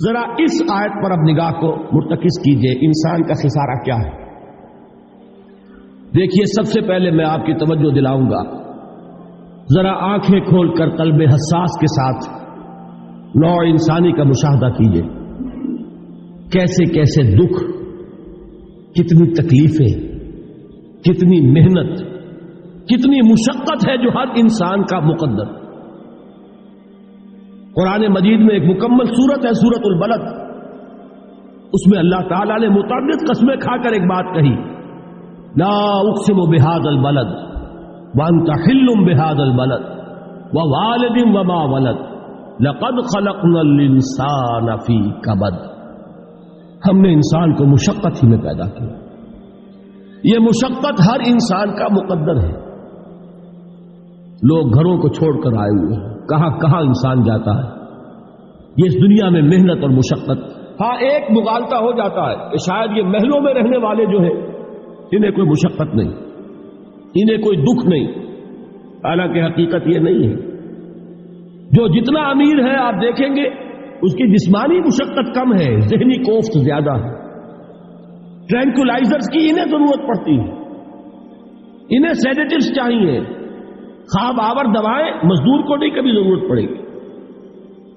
ذرا اس آیت پر اب نگاہ کو مرتکز کیجئے، انسان کا خسارہ کیا ہے؟ دیکھیے، سب سے پہلے میں آپ کی توجہ دلاؤں گا، ذرا آنکھیں کھول کر قلب حساس کے ساتھ نوع انسانی کا مشاہدہ کیجئے، کیسے کیسے دکھ، کتنی تکلیفیں، کتنی محنت، کتنی مشقت ہے جو ہر انسان کا مقدر۔ قرآن مجید میں ایک مکمل سورت ہے، سورت البلد، اس میں اللہ تعالیٰ نے متعدد قسمیں کھا کر ایک بات کہی، لا اقسم بہذا البلد وانت حل بہذا البلد ووالد وما ولد لقد خلقنا الانسان فی کبد۔ ہم نے انسان کو مشقت ہی میں پیدا کیا، یہ مشقت ہر انسان کا مقدر ہے۔ لوگ گھروں کو چھوڑ کر آئے ہوئے ہیں، کہاں کہاں انسان جاتا ہے، یہ اس دنیا میں محنت اور مشقت۔ ہاں، ایک مغالطہ ہو جاتا ہے کہ شاید یہ محلوں میں رہنے والے جو ہیں انہیں کوئی مشقت نہیں، انہیں کوئی دکھ نہیں، حالانکہ حقیقت یہ نہیں ہے۔ جو جتنا امیر ہے آپ دیکھیں گے اس کی جسمانی مشقت کم ہے، ذہنی کوفت زیادہ ہے۔ ٹرینکولائزرز کی انہیں ضرورت پڑتی ہے، انہیں سیڈیٹیوز چاہیے، خواب آور دوائیں مزدور کو نہیں کبھی ضرورت پڑے گی۔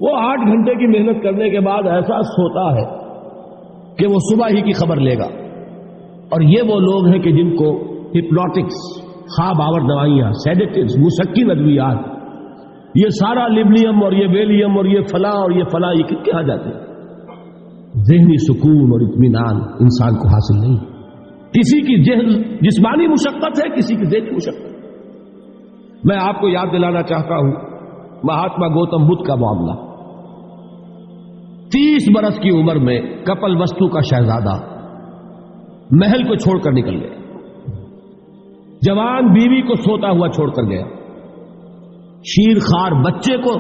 وہ 8 گھنٹے کی محنت کرنے کے بعد احساس ہوتا ہے کہ وہ صبح ہی کی خبر لے گا، اور یہ وہ لوگ ہیں کہ جن کو ہپنوٹکس، خواب آور دوائیاں، سیڈیٹیوز، مسکن ادویات، یہ سارا لیبلیم اور یہ ویلیم اور یہ فلاں اور یہ فلاں، یہ کہاں جاتے ہیں؟ ذہنی سکون اور اطمینان انسان کو حاصل نہیں۔ کسی کی جسمانی مشقت ہے، کسی کی ذہنی مشقت۔ میں آپ کو یاد دلانا چاہتا ہوں مہاتما گوتم بدھ کا معاملہ۔ 30 برس کی عمر میں کپل وستو کا شہزادہ محل کو چھوڑ کر نکل گیا، جوان بیوی کو سوتا ہوا چھوڑ کر گیا، شیر خوار بچے کو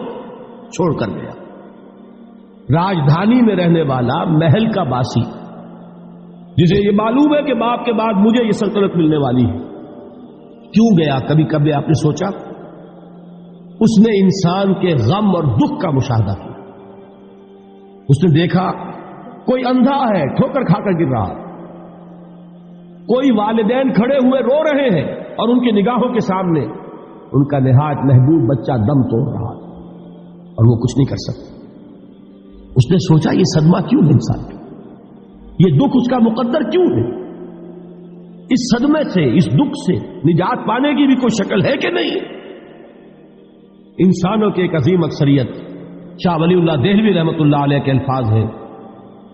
چھوڑ کر گیا، راجدھانی میں رہنے والا محل کا باسی، جسے یہ معلوم ہے کہ باپ کے بعد مجھے یہ سلطنت ملنے والی ہے، کیوں گیا؟ کبھی کبھی آپ نے سوچا؟ اس نے انسان کے غم اور دکھ کا مشاہدہ کیا۔ اس نے دیکھا کوئی اندھا ہے، ٹھوکر کھا کر گر رہا، کوئی والدین کھڑے ہوئے رو رہے ہیں اور ان کی نگاہوں کے سامنے ان کا نہایت محبوب بچہ دم توڑ رہا ہے اور وہ کچھ نہیں کر سکتا۔ اس نے سوچا یہ صدمہ کیوں ہے انسان کا، یہ دکھ اس کا مقدر کیوں ہے؟ اس صدمے سے، اس دکھ سے نجات پانے کی بھی کوئی شکل ہے کہ نہیں؟ انسانوں کی ایک عظیم اکثریت، شاہ ولی اللہ دہلوی رحمۃ اللہ علیہ کے الفاظ ہیں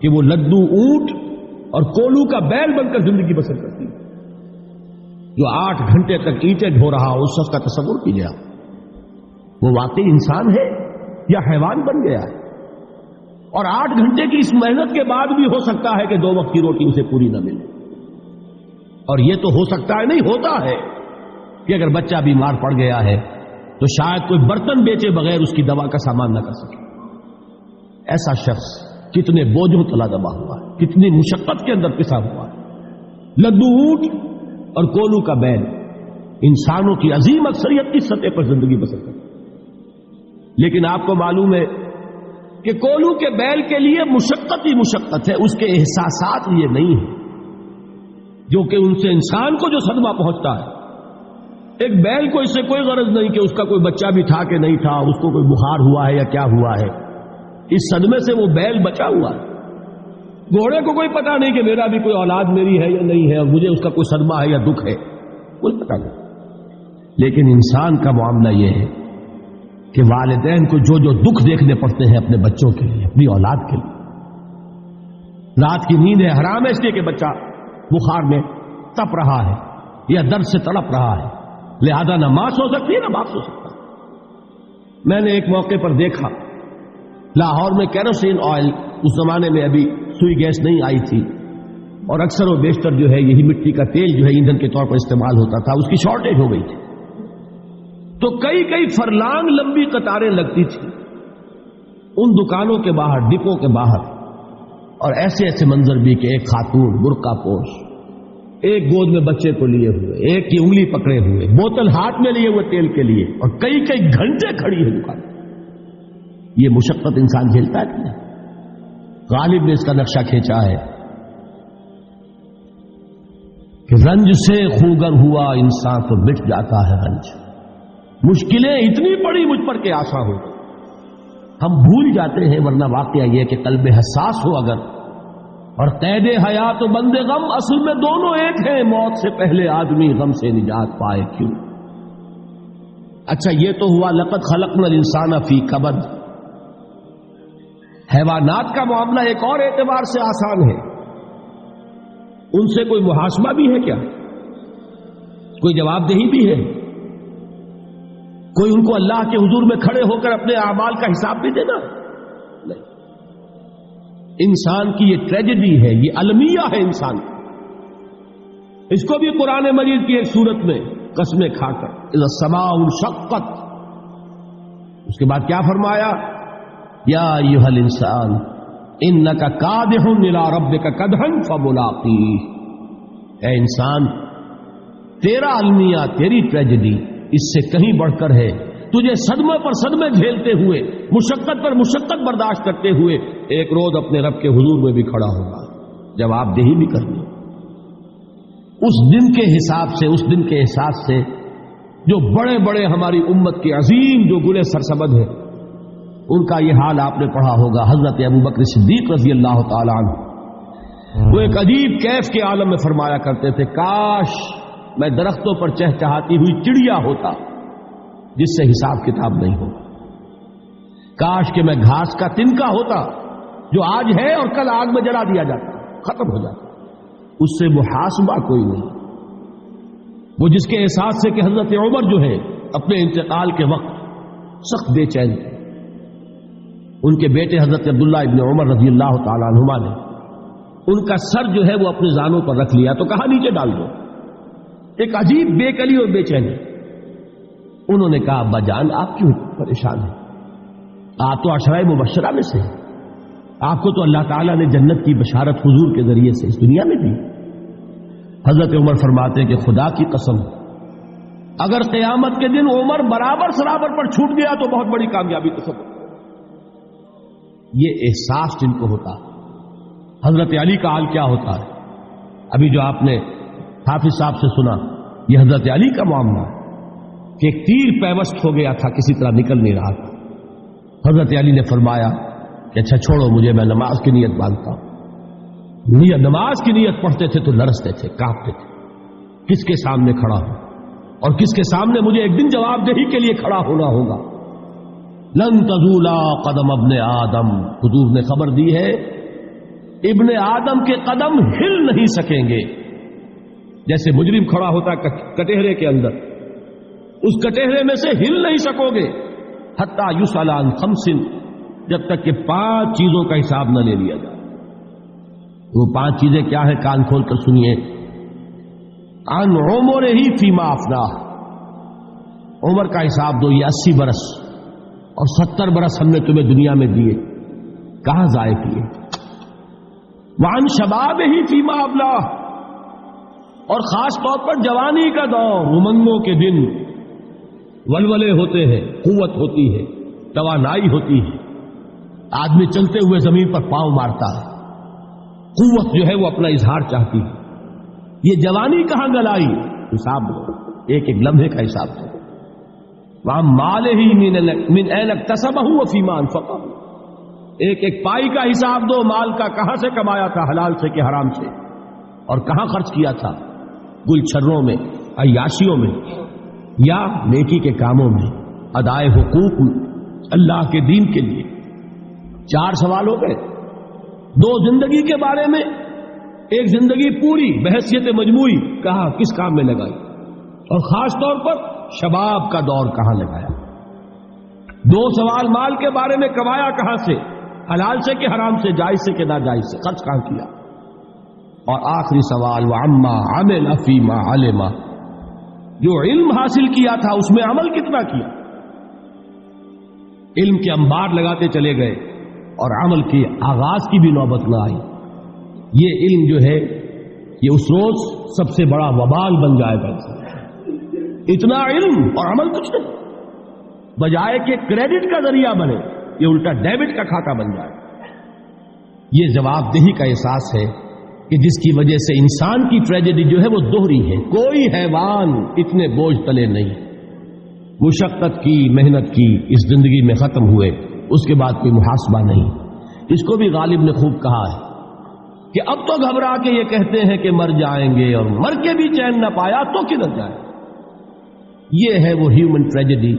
کہ وہ لدو اونٹ اور کولو کا بیل بن کر زندگی بسر کرتی ہے۔ جو 8 گھنٹے تک اینٹیں ڈھو رہا ہو، اس شخص کا تصور کیجیے، وہ واقعی انسان ہے یا حیوان بن گیا ہے؟ اور 8 گھنٹے کی اس محنت کے بعد بھی ہو سکتا ہے کہ 2 وقت کی روٹی اسے پوری نہ ملے، اور یہ تو ہو سکتا ہے، نہیں ہوتا ہے کہ اگر بچہ بیمار پڑ گیا ہے تو شاید کوئی برتن بیچے بغیر اس کی دوا کا سامان نہ کر سکے۔ ایسا شخص کتنے بوجھوں تلا دبا ہوا ہے، کتنی مشقت کے اندر پسا ہوا ہے۔ لدو اونٹ اور کولو کا بیل، انسانوں کی عظیم اکثریت کی سطح پر زندگی بسر کرتی ہے، لیکن آپ کو معلوم ہے کہ کولو کے بیل کے لیے مشقت ہی مشقت ہے، اس کے احساسات یہ نہیں ہیں جو کہ ان سے انسان کو جو صدمہ پہنچتا ہے۔ ایک بیل کو اس سے کوئی غرض نہیں کہ اس کا کوئی بچہ بھی تھا کہ نہیں تھا، اس کو کوئی بخار ہوا ہے یا کیا ہوا ہے، اس صدمے سے وہ بیل بچا ہوا ہے۔ گھوڑے کو کوئی پتا نہیں کہ میرا بھی کوئی اولاد میری ہے یا نہیں ہے، اور مجھے اس کا کوئی صدمہ ہے یا دکھ ہے، کوئی پتا نہیں۔ لیکن انسان کا معاملہ یہ ہے کہ والدین کو جو جو دکھ دیکھنے پڑتے ہیں اپنے بچوں کے لیے، اپنی اولاد کے لیے۔ رات کی نیند ہے حرام ہے اس لیے کہ بچہ بخار میں تپ رہا ہے یا درد سے تڑپ رہا ہے، لہذا نہ ماں سو سکتی ہے نہ باپ سو سکتا۔ میں نے ایک موقع پر دیکھا، لاہور میں کیروسین آئل، اس زمانے میں ابھی سوئی گیس نہیں آئی تھی، اور اکثر و بیشتر جو ہے یہی مٹی کا تیل جو ہے ایندھن کے طور پر استعمال ہوتا تھا، اس کی شارٹیج ہو گئی تھی، تو کئی فرلانگ لمبی قطاریں لگتی تھی ان دکانوں کے باہر، ڈپو کے باہر، اور ایسے ایسے منظر بھی کہ ایک خاتون برقع پوش، ایک گود میں بچے کو لیے ہوئے، ایک کی انگلی پکڑے ہوئے، بوتل ہاتھ میں لیے ہوئے تیل کے لیے، اور کئی گھنٹے کھڑی ہے دکان۔ یہ مشقت انسان جھیلتا ہے کہ نہیں؟ غالب نے اس کا نقشہ کھینچا ہے کہ رنج سے خوگر ہوا انسان تو مٹ جاتا ہے رنج. مشکلیں اتنی پڑی مجھ پر کہ آسان ہو. ہم بھول جاتے ہیں، ورنہ واقعہ یہ کہ قلب حساس ہو اگر اور قید حیات و بند غم اصل میں دونوں ایک ہیں. موت سے پہلے آدمی غم سے نجات پائے کیوں؟ اچھا یہ تو ہوا لقد خلقنا الانسان فی کبد. حیوانات کا معاملہ ایک اور اعتبار سے آسان ہے. ان سے کوئی محاسبہ بھی ہے کیا؟ کوئی جواب دہی بھی ہے؟ کوئی ان کو اللہ کے حضور میں کھڑے ہو کر اپنے اعمال کا حساب بھی دینا؟ نہیں. انسان کی یہ ٹریجڈی ہے، یہ المیہ ہے انسان. اس کو بھی قرآن مجید کی ایک سورت میں قسمیں کھا کر اذا السماء انشقت، اس کے بعد کیا فرمایا؟ یا ایھا الانسان انک کادح الی ربک کدحا فملاقیہ. اے انسان، تیرا المیہ، تیری ٹریجڈی اس سے کہیں بڑھ کر ہے. تجھے صدمے پر صدمے جھیلتے ہوئے، مشقت پر مشقت برداشت کرتے ہوئے ایک روز اپنے رب کے حضور میں بھی کھڑا ہوگا، جواب دہی بھی کرنی. اس دن کے حساب سے، اس دن کے احساس سے جو بڑے بڑے ہماری امت کے عظیم جو گلے سرسبد ہیں، ان کا یہ حال آپ نے پڑھا ہوگا. حضرت ابوبکر صدیق رضی اللہ تعالیٰ عنہ وہ ایک عجیب کیف کے عالم میں فرمایا کرتے تھے، کاش میں درختوں پر چہچہاتی ہوئی چڑیا ہوتا جس سے حساب کتاب نہیں ہوگا. کاش کہ میں گھاس کا تنکا ہوتا جو آج ہے اور کل آگ میں جلا دیا جاتا، ختم ہو جاتا، اس سے محاسبہ کوئی نہیں. وہ جس کے احساس سے کہ حضرت عمر جو ہے اپنے انتقال کے وقت سخت بے چین تھے. ان کے بیٹے حضرت عبداللہ ابن عمر رضی اللہ تعالیٰ عنہما نے ان کا سر جو ہے وہ اپنے زانوں پر رکھ لیا تو کہا نیچے ڈال دو. ایک عجیب بے کلی اور بے چینی. انہوں نے کہا ابا جان آپ کیوں پریشان ہیں؟ آپ تو عشرہ مبشرہ میں سے ہیں، آپ کو تو اللہ تعالیٰ نے جنت کی بشارت حضور کے ذریعے سے اس دنیا میں دی. حضرت عمر فرماتے ہیں کہ خدا کی قسم اگر قیامت کے دن عمر برابر سرابر پر چھوٹ گیا تو بہت بڑی کامیابی تصور. یہ احساس جن کو ہوتا. حضرت علی کا حال کیا ہوتا ہے؟ ابھی جو آپ نے حافظ صاحب سے سنا، یہ حضرت علی کا معاملہ ہے کہ ایک تیر پیوست ہو گیا تھا، کسی طرح نکل نہیں رہا تھا. حضرت علی نے فرمایا کہ اچھا چھوڑو مجھے، میں نماز کی نیت باندھتا ہوں. نماز کی نیت پڑھتے تھے تو لرزتے تھے، کانپتے تھے. کس کے سامنے کھڑا ہوں اور کس کے سامنے مجھے ایک دن جواب دہی کے لیے کھڑا ہونا ہوگا. لن تزولا قدم ابن آدم، حضور نے خبر دی ہے ابن آدم کے قدم ہل نہیں سکیں گے. جیسے مجرم کھڑا ہوتا ہے کٹہرے کے اندر، اس کٹہرے میں سے ہل نہیں سکو گے حتی یسأل عن خمس، جب تک کہ 5 چیزوں کا حساب نہ لے لیا جائے. وہ 5 چیزیں کیا ہے؟ کان کھول کر سنیے. عن عمرہ فیما افناہ، عمر کا حساب دو. یہ 80 برس اور 70 برس ہم نے تمہیں دنیا میں دیے، کہاں ضائع کیے؟ وعن شبابہ فیما ابلاہ، اور خاص طور پر جوانی کا دور، امنگوں کے دن، ولولے ہوتے ہیں، قوت ہوتی ہے، توانائی ہوتی ہے، آدمی چلتے ہوئے زمین پر پاؤں مارتا ہے، قوت جو ہے وہ اپنا اظہار چاہتی ہے. یہ جوانی کہاں گلائی؟ حساب دو، ایک ایک لمحے کا حساب دو. وہاں مالہ من این اکتسبہ وفیما انفقہ، ایک ایک پائی کا حساب دو. مال کا کہاں سے کمایا تھا، حلال سے کہ حرام سے، اور کہاں خرچ کیا تھا، گل چھروں میں، عیاشیوں میں، یا نیکی کے کاموں میں، ادائے حقوق اللہ کے دین کے لیے. 4 سوال ہو گئے. 2 زندگی کے بارے میں، ایک زندگی پوری بحیثیت مجموعی کہاں کس کام میں لگائی، اور خاص طور پر شباب کا دور کہاں لگایا. 2 سوال مال کے بارے میں، کمایا کہاں سے، حلال سے کہ حرام سے، جائز سے کہ ناجائز سے، خرچ کہاں کیا. اور آخری سوال وعما عمل فیما علم، جو علم حاصل کیا تھا اس میں عمل کتنا کیا. علم کے انبار لگاتے چلے گئے اور عمل کے آغاز کی بھی نوبت نہ آئی. یہ علم جو ہے یہ اس روز سب سے بڑا وبال بن جائے گا. اتنا علم اور عمل کچھ نہیں، بجائے کہ کریڈٹ کا ذریعہ بنے یہ الٹا ڈیبٹ کا کھاتا بن جائے. یہ جواب دہی کا احساس ہے کہ جس کی وجہ سے انسان کی ٹریجڈی جو ہے وہ دوہری ہے. کوئی حیوان اتنے بوجھ تلے نہیں. مشقت کی، محنت کی، اس زندگی میں ختم ہوئے، اس کے بعد کوئی محاسبہ نہیں. اس کو بھی غالب نے خوب کہا ہے کہ اب تو گھبرا کے یہ کہتے ہیں کہ مر جائیں گے، اور مر کے بھی چین نہ پایا تو کدھر جائے. یہ ہے وہ ہیومن ٹریجڈی